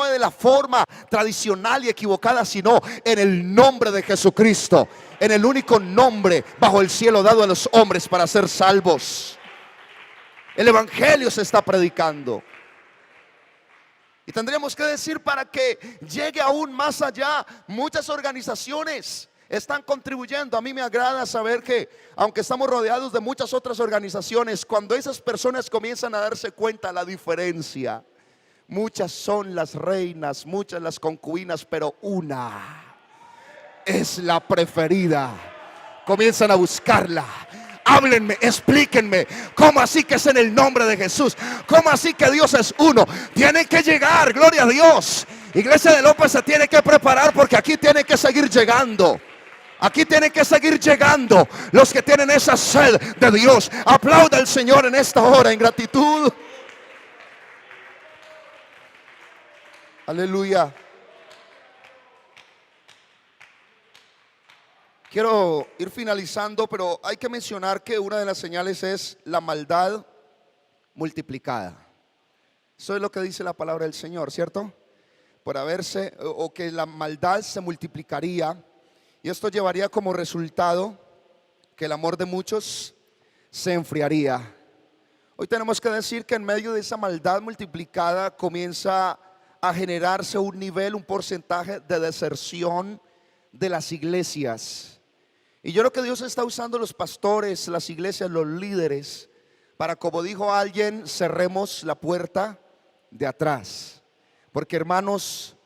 de la forma tradicional y equivocada, sino en el nombre de Jesucristo, en el único nombre bajo el cielo dado a los hombres para ser salvos. El evangelio se está predicando. Y tendríamos que decir, para que llegue aún más allá, muchas organizaciones Están contribuyendo. A mí me agrada saber que, aunque estamos rodeados de muchas otras organizaciones, cuando esas personas comienzan a darse cuenta la diferencia, muchas son las reinas, muchas las concubinas, pero una es la preferida. Comienzan a buscarla. Háblenme, explíquenme, ¿cómo así que es en el nombre de Jesús? ¿Cómo así que Dios es uno? Tienen que llegar, gloria a Dios. Iglesia de López se tiene que preparar, porque aquí tiene que seguir llegando. Aquí tienen que seguir llegando los que tienen esa sed de Dios. Aplauda al Señor en esta hora en gratitud. Aleluya. Quiero ir finalizando, pero hay que mencionar que una de las señales es la maldad multiplicada. Eso es lo que dice la palabra del Señor, ¿cierto? Por haberse, o que la maldad se multiplicaría, y esto llevaría como resultado que el amor de muchos se enfriaría. Hoy tenemos que decir que en medio de esa maldad multiplicada comienza a generarse un nivel, un porcentaje de deserción de las iglesias. Y yo creo que Dios está usando los pastores, las iglesias, los líderes, para, como dijo alguien, cerremos la puerta de atrás. Porque, hermanos,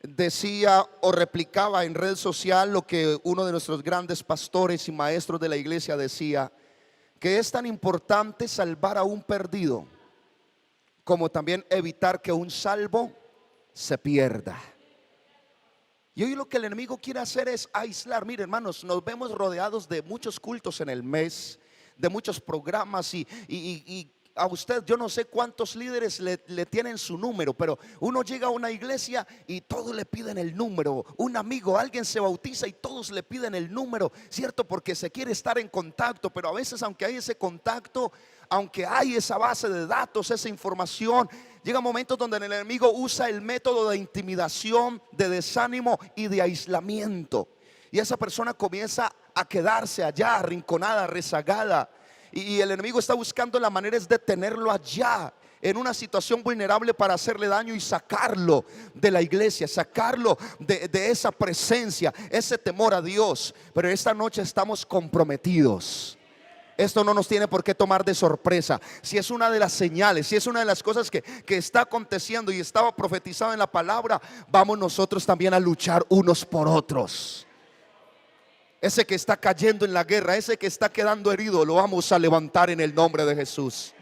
decía o replicaba en red social lo que uno de nuestros grandes pastores y maestros de la iglesia decía, que es tan importante salvar a un perdido como también evitar que un salvo se pierda. Y hoy lo que el enemigo quiere hacer es aislar. Miren, hermanos, nos vemos rodeados de muchos cultos en el mes, de muchos programas, y a usted, yo no sé cuántos líderes le tienen su número, pero uno llega a una iglesia y todos le piden el número. Un amigo, alguien se bautiza y todos le piden el número, ¿cierto? Porque se quiere estar en contacto. Pero a veces, aunque hay ese contacto, aunque hay esa base de datos, esa información, llega momentos donde el enemigo usa el método de intimidación, de desánimo y de aislamiento, y esa persona comienza a quedarse allá, arrinconada, rezagada. Y el enemigo está buscando la manera de tenerlo allá, en una situación vulnerable, para hacerle daño y sacarlo de la iglesia, sacarlo de esa presencia, ese temor a Dios. Pero esta noche estamos comprometidos. Esto no nos tiene por qué tomar de sorpresa. Si es una de las señales, si es una de las cosas que está aconteciendo y estaba profetizado en la palabra, vamos nosotros también a luchar unos por otros. Ese que está cayendo en la guerra, ese que está quedando herido, lo vamos a levantar en el nombre de Jesús.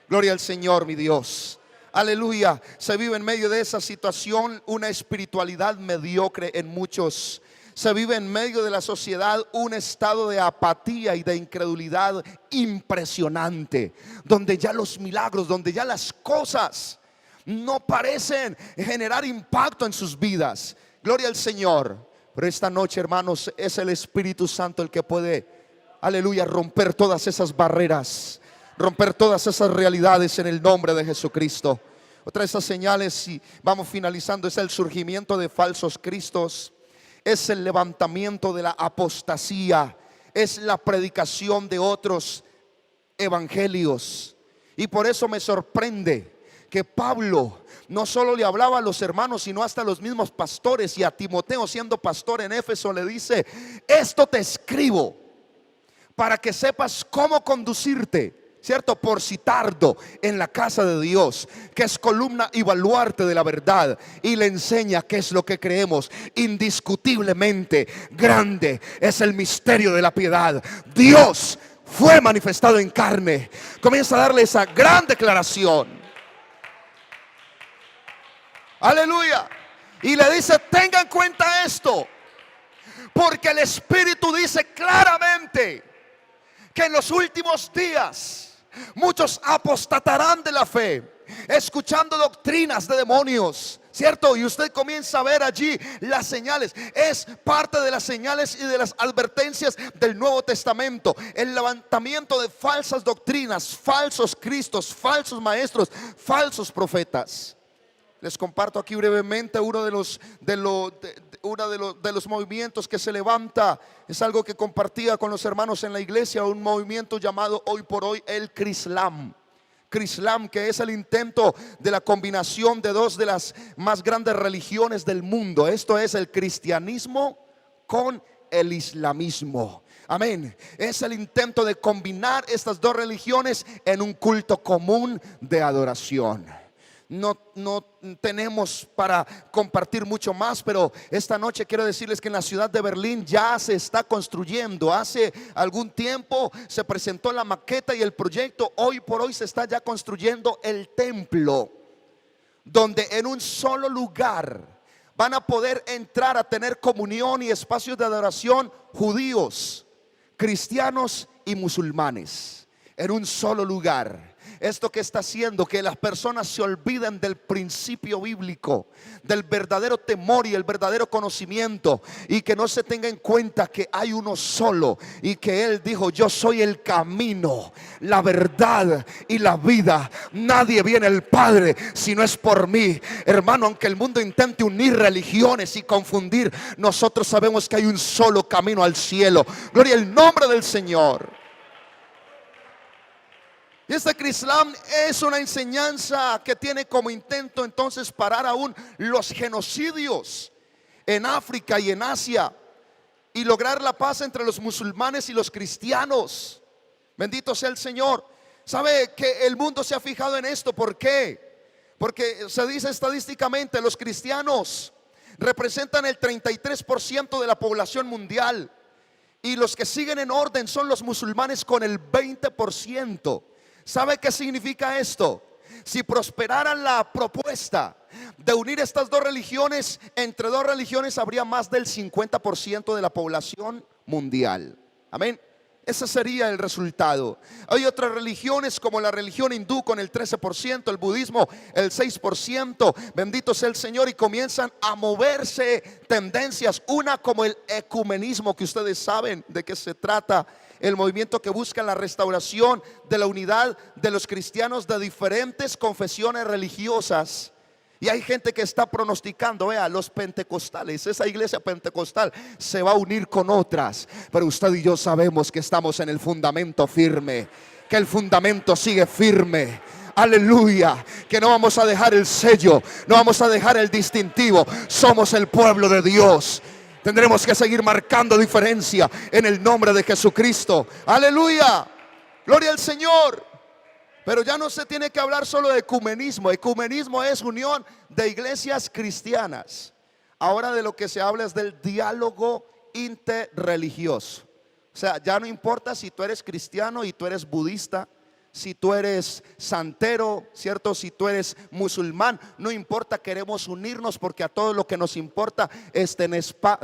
Gloria al Señor, mi Dios. Aleluya. Se vive en medio de esa situación una espiritualidad mediocre en muchos. Se vive en medio de la sociedad un estado de apatía y de incredulidad impresionante, donde ya los milagros, donde ya las cosas no parecen generar impacto en sus vidas. Gloria al Señor. Pero esta noche, hermanos, es el Espíritu Santo el que puede, aleluya, romper todas esas barreras, romper todas esas realidades en el nombre de Jesucristo. Otra de esas señales, y vamos finalizando, es el surgimiento de falsos cristos, es el levantamiento de la apostasía, es la predicación de otros evangelios. Y por eso me sorprende que Pablo no solo le hablaba a los hermanos, sino hasta a los mismos pastores. Y a Timoteo, siendo pastor en Éfeso, le dice: esto te escribo para que sepas cómo conducirte, ¿cierto? Por si tardo en la casa de Dios, que es columna y baluarte de la verdad. Y le enseña qué es lo que creemos. Indiscutiblemente grande es el misterio de la piedad. Dios fue manifestado en carne. Comienza a darle esa gran declaración. Aleluya. Y le dice: tenga en cuenta esto, porque el Espíritu dice claramente que en los últimos días muchos apostatarán de la fe, escuchando doctrinas de demonios, ¿cierto? Y usted comienza a ver allí las señales. Es parte de las señales y de las advertencias del Nuevo Testamento. El levantamiento de falsas doctrinas, falsos cristos, falsos maestros, falsos profetas. Les comparto aquí brevemente uno de los movimientos que se levanta. Es algo que compartía con los hermanos en la iglesia, un movimiento llamado hoy por hoy el Crislam. Crislam, que es el intento de la combinación de dos de las más grandes religiones del mundo. Esto es el cristianismo con el islamismo. Amén. Es el intento de combinar estas dos religiones en un culto común de adoración. No tenemos para compartir mucho más, pero esta noche quiero decirles que en la ciudad de Berlín ya se está construyendo. Hace algún tiempo se presentó la maqueta y el proyecto. Hoy por hoy se está ya construyendo el templo, donde en un solo lugar van a poder entrar a tener comunión y espacios de adoración judíos, cristianos y musulmanes, en un solo lugar. Esto que está haciendo que las personas se olviden del principio bíblico, del verdadero temor y el verdadero conocimiento, y que no se tenga en cuenta que hay uno solo, y que Él dijo: yo soy el camino, la verdad y la vida. Nadie viene al Padre si no es por mí. Hermano, aunque el mundo intente unir religiones y confundir, nosotros sabemos que hay un solo camino al cielo. Gloria al nombre del Señor. Y este Islam es una enseñanza que tiene como intento entonces parar aún los genocidios en África y en Asia, y lograr la paz entre los musulmanes y los cristianos. Bendito sea el Señor. ¿Sabe que el mundo se ha fijado en esto? ¿Por qué? Porque se dice estadísticamente los cristianos representan el 33% de la población mundial, y los que siguen en orden son los musulmanes con el 20%. ¿Sabe qué significa esto? Si prosperara la propuesta de unir estas dos religiones, entre dos religiones habría más del 50% de la población mundial. Amén. Ese sería el resultado. Hay otras religiones como la religión hindú con el 13%, el budismo el 6%. Bendito sea el Señor. Y comienzan a moverse tendencias. Una como el ecumenismo, que ustedes saben de qué se trata. El movimiento que busca la restauración de la unidad de los cristianos de diferentes confesiones religiosas. Y hay gente que está pronosticando, vea, los pentecostales, esa iglesia pentecostal se va a unir con otras. Pero usted y yo sabemos que estamos en el fundamento firme, que el fundamento sigue firme. Aleluya, que no vamos a dejar el sello, no vamos a dejar el distintivo. Somos el pueblo de Dios. Tendremos que seguir marcando diferencia en el nombre de Jesucristo. Aleluya, gloria al Señor. Pero ya no se tiene que hablar solo de ecumenismo. Ecumenismo es unión de iglesias cristianas. Ahora de lo que se habla es del diálogo interreligioso. O sea, ya no importa si tú eres cristiano y tú eres budista, si tú eres santero, ¿cierto? Si tú eres musulmán, no importa, queremos unirnos, porque a todo lo que nos importa es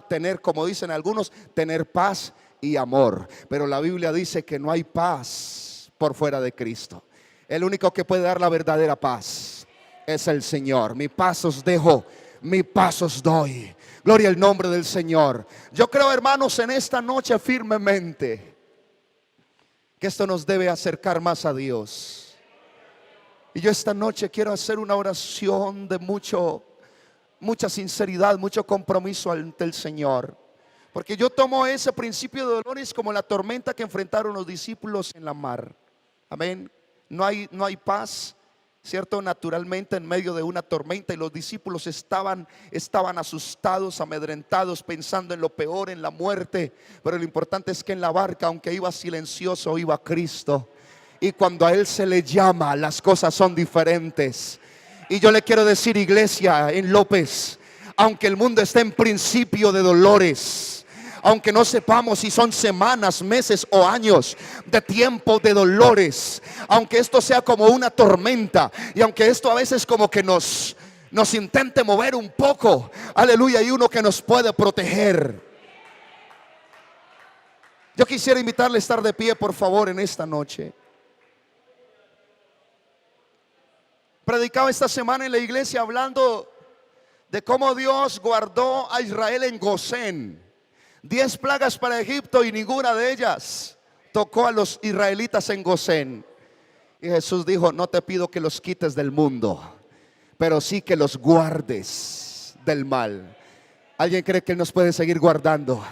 tener, como dicen algunos, tener paz y amor. Pero la Biblia dice que no hay paz por fuera de Cristo. El único que puede dar la verdadera paz es el Señor. Mi paz os dejo, mi paz os doy. Gloria al nombre del Señor. Yo creo, hermanos, en esta noche firmemente que esto nos debe acercar más a Dios. Y yo esta noche quiero hacer una oración de mucha sinceridad, mucho compromiso ante el Señor. Porque yo tomo ese principio de dolores como la tormenta que enfrentaron los discípulos en la mar. Amén. No hay paz, ¿cierto? Naturalmente en medio de una tormenta, y los discípulos estaban asustados, amedrentados, pensando en lo peor, en la muerte. Pero lo importante es que en la barca, aunque iba silencioso, iba Cristo. Y cuando a Él se le llama, las cosas son diferentes. Y yo le quiero decir, iglesia en López, aunque el mundo esté en principio de dolores, aunque no sepamos si son semanas, meses o años de tiempo de dolores, aunque esto sea como una tormenta, y aunque esto a veces como que nos intente mover un poco, aleluya, hay uno que nos puede proteger. Yo quisiera invitarle a estar de pie, por favor, en esta noche. Predicaba esta semana en la iglesia hablando de cómo Dios guardó a Israel en Gosén. 10 plagas para Egipto y ninguna de ellas tocó a los israelitas en Gosén. Y Jesús dijo: no te pido que los quites del mundo, pero sí que los guardes del mal. ¿Alguien cree que Él nos puede seguir guardando?